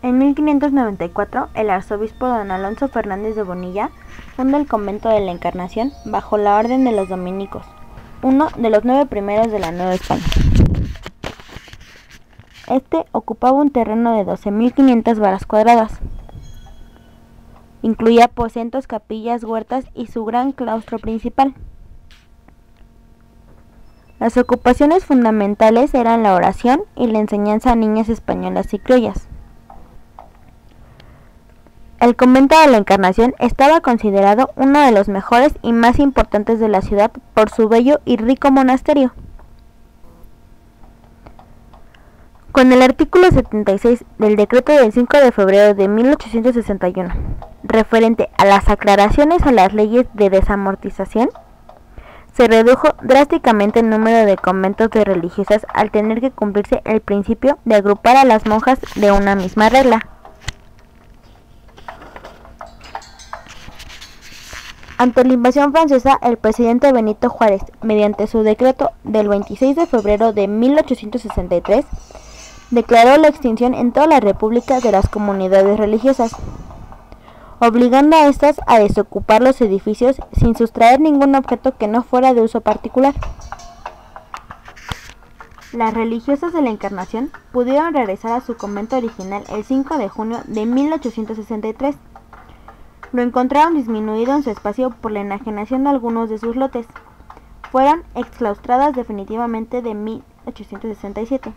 En 1594, el arzobispo don Alonso Fernández de Bonilla funda el convento de la Encarnación bajo la orden de los dominicos, uno de los 9 primeros de la Nueva España. Este ocupaba un terreno de 12.500 varas cuadradas. Incluía aposentos, capillas, huertas y su gran claustro principal. Las ocupaciones fundamentales eran la oración y la enseñanza a niñas españolas y criollas. El convento de la Encarnación estaba considerado uno de los mejores y más importantes de la ciudad por su bello y rico monasterio. Con el artículo 76 del decreto del 5 de febrero de 1861, referente a las aclaraciones a las leyes de desamortización, se redujo drásticamente el número de conventos de religiosas al tener que cumplirse el principio de agrupar a las monjas de una misma regla. Ante la invasión francesa, el presidente Benito Juárez, mediante su decreto del 26 de febrero de 1863, declaró la extinción en toda la República de las comunidades religiosas, obligando a estas a desocupar los edificios sin sustraer ningún objeto que no fuera de uso particular. Las religiosas de la Encarnación pudieron regresar a su convento original el 5 de junio de 1863. Lo encontraron disminuido en su espacio por la enajenación de algunos de sus lotes. Fueron exclaustradas definitivamente de 1867.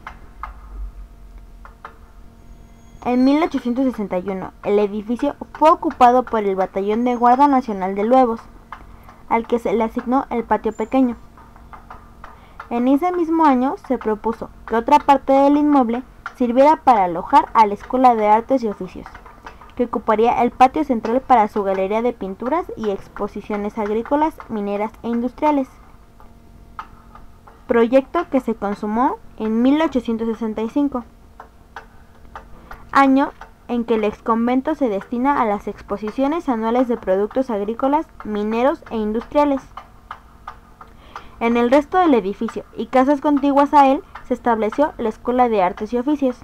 En 1861, el edificio fue ocupado por el Batallón de Guardia Nacional de Luevos, al que se le asignó el patio pequeño. En ese mismo año se propuso que otra parte del inmueble sirviera para alojar a la Escuela de Artes y Oficios, que ocuparía el patio central para su galería de pinturas y exposiciones agrícolas, mineras e industriales. Proyecto que se consumó en 1865. Año en que el exconvento se destina a las exposiciones anuales de productos agrícolas, mineros e industriales. En el resto del edificio y casas contiguas a él se estableció la Escuela de Artes y Oficios.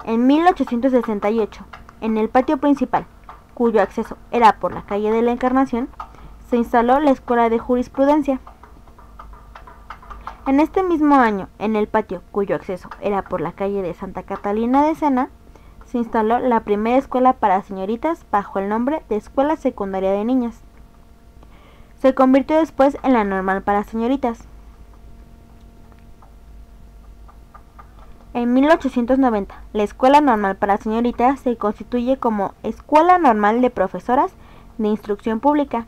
En 1868, en el patio principal, cuyo acceso era por la calle de la Encarnación, se instaló la Escuela de Jurisprudencia. En este mismo año, en el patio cuyo acceso era por la calle de Santa Catalina de Sena, se instaló la primera escuela para señoritas bajo el nombre de Escuela Secundaria de Niñas. Se convirtió después en la normal para señoritas. En 1890, la Escuela Normal para Señoritas se constituye como Escuela Normal de Profesoras de Instrucción Pública,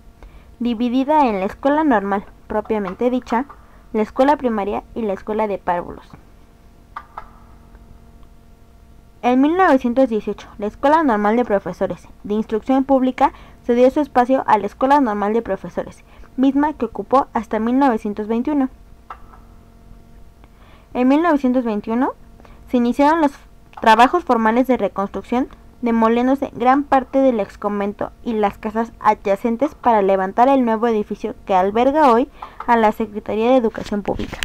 dividida en la Escuela Normal propiamente dicha, la Escuela Primaria y la Escuela de Párvulos. En 1918, la Escuela Normal de Profesores de Instrucción Pública cedió su espacio a la Escuela Normal de Profesores, misma que ocupó hasta 1921. En 1921 se iniciaron los trabajos formales de reconstrucción, demoliéndose gran parte del exconvento y las casas adyacentes para levantar el nuevo edificio que alberga hoy a la Secretaría de Educación Pública.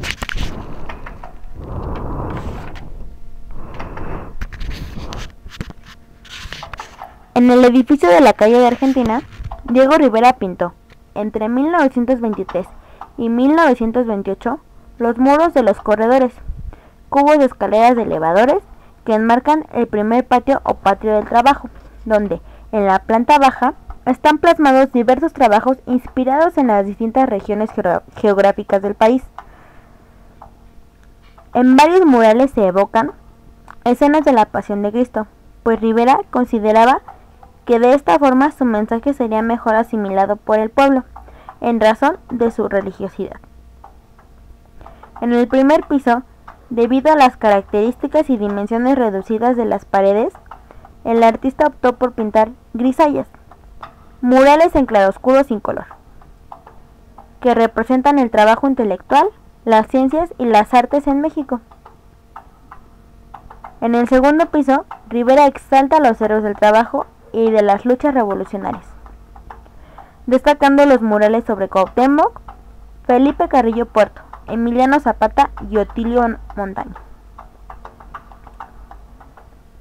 En el edificio de la calle de Argentina, Diego Rivera pintó, entre 1923 y 1928, los muros de los corredores, cubos de escaleras de elevadores que enmarcan el primer patio o patio del trabajo, donde, en la planta baja, están plasmados diversos trabajos inspirados en las distintas regiones geográficas del país. En varios murales se evocan escenas de la Pasión de Cristo, pues Rivera consideraba que de esta forma su mensaje sería mejor asimilado por el pueblo, en razón de su religiosidad. En el primer piso, debido a las características y dimensiones reducidas de las paredes, el artista optó por pintar grisallas, murales en claroscuro sin color, que representan el trabajo intelectual, las ciencias y las artes en México. En el segundo piso, Rivera exalta a los héroes del trabajo y de las luchas revolucionarias, destacando los murales sobre Cuauhtémoc, Felipe Carrillo Puerto, Emiliano Zapata y Otilio Montaño.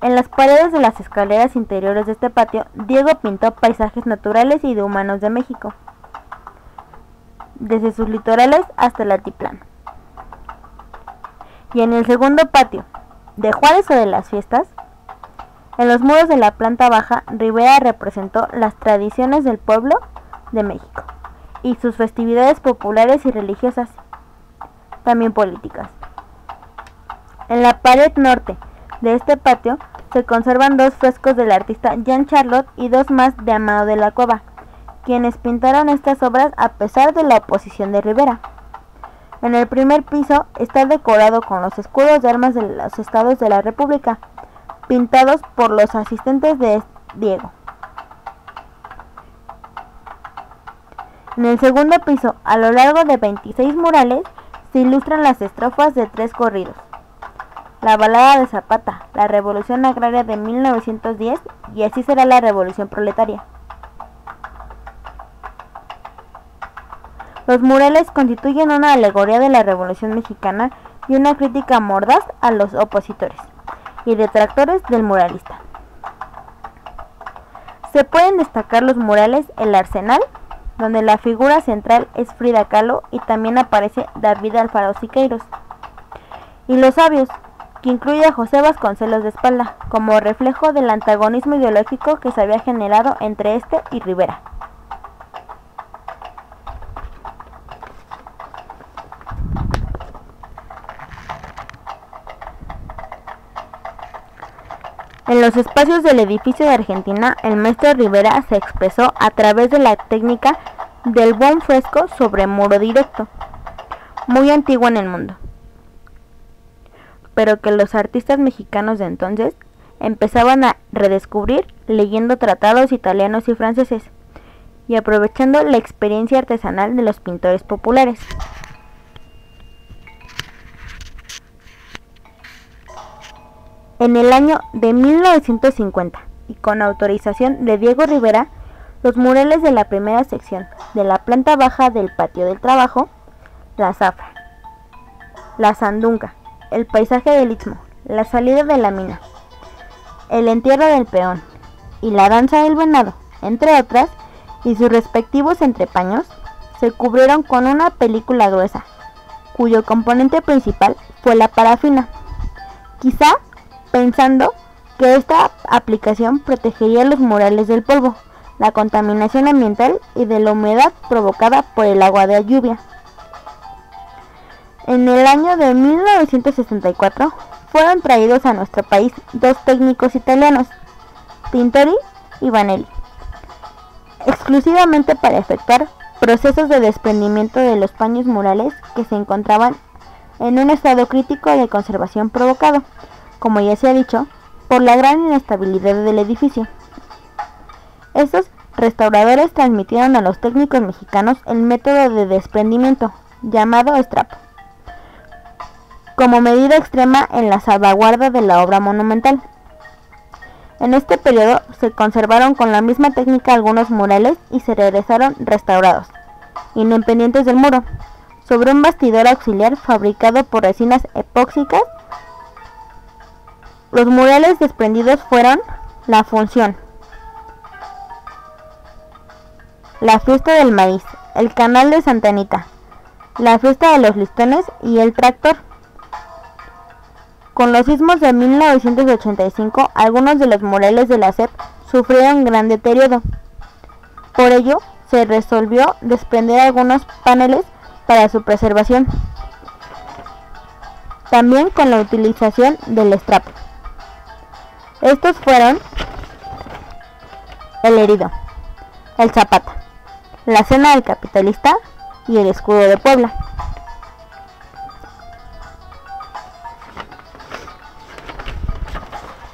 En las paredes de las escaleras interiores de este patio, Diego pintó paisajes naturales y de humanos de México, desde sus litorales hasta el altiplano. Y en el segundo patio, de Juárez o de las Fiestas, en los muros de la planta baja, Rivera representó las tradiciones del pueblo de México y sus festividades populares y religiosas, también políticas. En la pared norte de este patio se conservan 2 frescos del artista Jean Charlot y 2 más de Amado de la Cueva, quienes pintaron estas obras a pesar de la oposición de Rivera. En el primer piso está decorado con los escudos de armas de los estados de la República, pintados por los asistentes de Diego. En el segundo piso, a lo largo de 26 murales, se ilustran las estrofas de 3 corridos: La balada de Zapata, la revolución agraria de 1910 y Así será la revolución proletaria. Los murales constituyen una alegoría de la Revolución Mexicana y una crítica mordaz a los opositores y detractores del muralista. Se pueden destacar los murales El Arsenal, donde la figura central es Frida Kahlo y también aparece David Alfaro Siqueiros, y Los Sabios, que incluye a José Vasconcelos de Espalda, como reflejo del antagonismo ideológico que se había generado entre este y Rivera. En los espacios del edificio de Argentina, el maestro Rivera se expresó a través de la técnica del buen fresco sobre muro directo, muy antigua en el mundo, pero que los artistas mexicanos de entonces empezaban a redescubrir leyendo tratados italianos y franceses y aprovechando la experiencia artesanal de los pintores populares. En el año de 1950, y con autorización de Diego Rivera, los murales de la primera sección de la planta baja del Patio del Trabajo, la zafra, la sandunga, el paisaje del Istmo, la salida de la mina, el entierro del peón y la danza del venado, entre otras, y sus respectivos entrepaños, se cubrieron con una película gruesa, cuyo componente principal fue la parafina, quizá pensando que esta aplicación protegería los murales del polvo, la contaminación ambiental y de la humedad provocada por el agua de lluvia. En el año de 1964 fueron traídos a nuestro país 2 técnicos italianos, Tintori y Vanelli, exclusivamente para efectuar procesos de desprendimiento de los paños murales que se encontraban en un estado crítico de conservación provocado, como ya se ha dicho, por la gran inestabilidad del edificio. Estos restauradores transmitieron a los técnicos mexicanos el método de desprendimiento, llamado estrapo, como medida extrema en la salvaguarda de la obra monumental. En este periodo se conservaron con la misma técnica algunos murales y se regresaron restaurados, independientes del muro, sobre un bastidor auxiliar fabricado por resinas epóxicas. Los murales desprendidos fueron La Función, La Fiesta del Maíz, El Canal de Santa Anita, La Fiesta de los Listones y El Tractor. Con los sismos de 1985, algunos de los murales de la SEP sufrieron gran deterioro. Por ello, se resolvió desprender algunos paneles para su preservación, también con la utilización del estrapo. Estos fueron El Herido, El Zapata, La Cena del Capitalista y El Escudo de Puebla.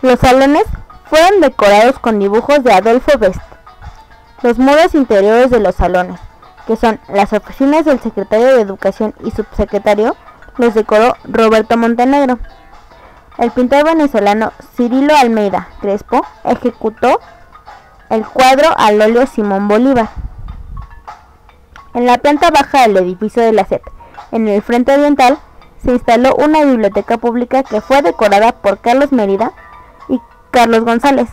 Los salones fueron decorados con dibujos de Adolfo Best. Los muros interiores de los salones, que son las oficinas del secretario de Educación y subsecretario, los decoró Roberto Montenegro. El pintor venezolano Cirilo Almeida Crespo ejecutó el cuadro al óleo Simón Bolívar. En la planta baja del edificio de la SEP, en el frente oriental, se instaló una biblioteca pública que fue decorada por Carlos Mérida y Carlos González.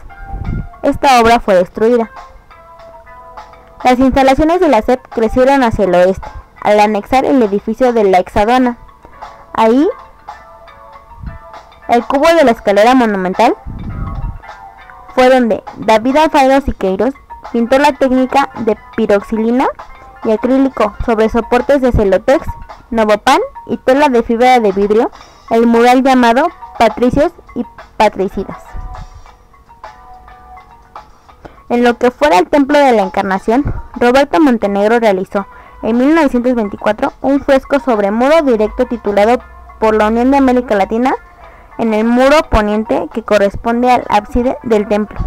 Esta obra fue destruida. Las instalaciones de la SEP crecieron hacia el oeste, al anexar el edificio de la Exaduana. Ahí, el cubo de la escalera monumental fue donde David Alfaro Siqueiros pintó la técnica de piroxilina y acrílico sobre soportes de celotex, novopan y tela de fibra de vidrio, el mural llamado Patricios y Patricidas. En lo que fuera el Templo de la Encarnación, Roberto Montenegro realizó en 1924 un fresco sobre muro directo titulado por la Unión de América Latina en el muro poniente que corresponde al ábside del templo.